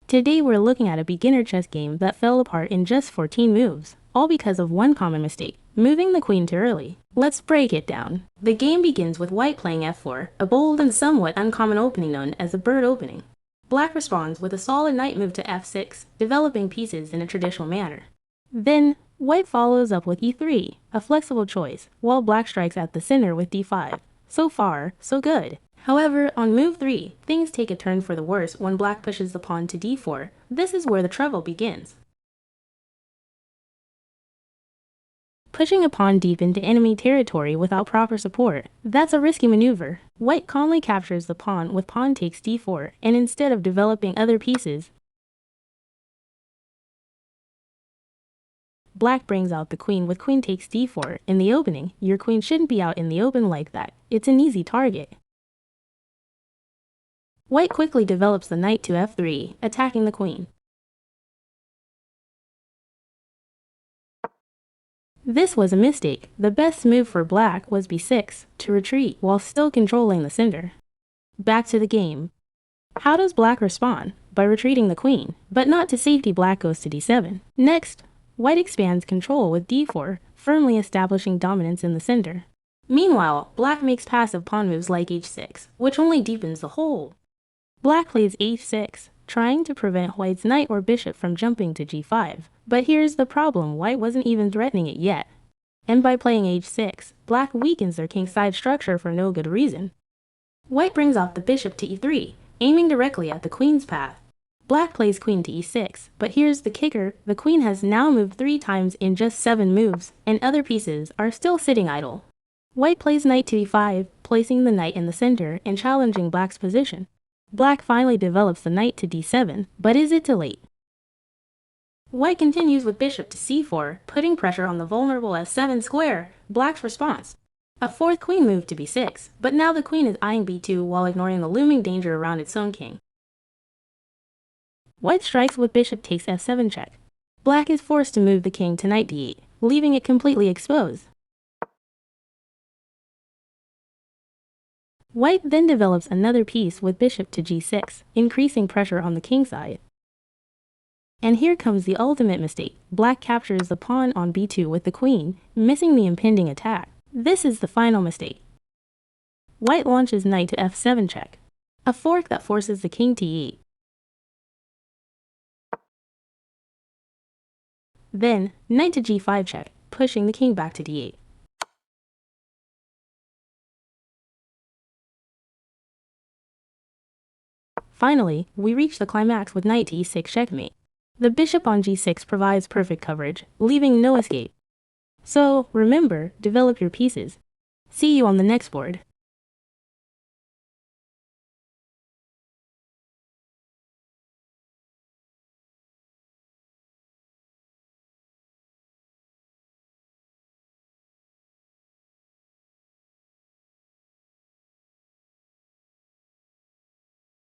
Today we're looking at a beginner chess game that fell apart in just 14 moves, all because of one common mistake, moving the queen too early. Let's break it down. The game begins with white playing f4, a bold and somewhat uncommon opening known as a bird opening. Black responds with a solid knight move to f6, developing pieces in a traditional manner. Then, white follows up with e3, a flexible choice, while black strikes at the center with d5. So far, so good. However, on move 3, things take a turn for the worse when black pushes the pawn to d4. This is where the trouble begins. Pushing a pawn deep into enemy territory without proper support, that's a risky maneuver. White calmly captures the pawn with pawn takes d4, and instead of developing other pieces, black brings out the queen with queen takes d4 in the opening. Your queen shouldn't be out in the open like that. It's an easy target. White quickly develops the knight to f3, attacking the queen. This was a mistake. The best move for black was b6, to retreat while still controlling the center. Back to the game. How does black respond? By retreating the queen, but not to safety. Black goes to d7. Next, white expands control with d4, firmly establishing dominance in the center. Meanwhile, black makes passive pawn moves like h6, which only deepens the hold. Black plays h6, trying to prevent white's knight or bishop from jumping to g5. But here's the problem, white wasn't even threatening it yet. And by playing h6, black weakens their kingside structure for no good reason. White brings off the bishop to e3, aiming directly at the queen's path. Black plays queen to e6, but here's the kicker, the queen has now moved 3 times in just 7 moves, and other pieces are still sitting idle. White plays knight to e5, placing the knight in the center and challenging black's position. Black finally develops the knight to d7, but is it too late? White continues with bishop to c4, putting pressure on the vulnerable f7 square. Black's response: a fourth queen move to b6, but now the queen is eyeing b2 while ignoring the looming danger around its own king. White strikes with bishop takes f7 check. Black is forced to move the king to knight d8, leaving it completely exposed. White then develops another piece with bishop to g6, increasing pressure on the king side. And here comes the ultimate mistake. Black captures the pawn on b2 with the queen, missing the impending attack. This is the final mistake. White launches knight to f7 check, a fork that forces the king to e8. Then, knight to g5 check, pushing the king back to d8. Finally, we reach the climax with knight to e6 checkmate. The bishop on g6 provides perfect coverage, leaving no escape. So, remember, develop your pieces. See you on the next board.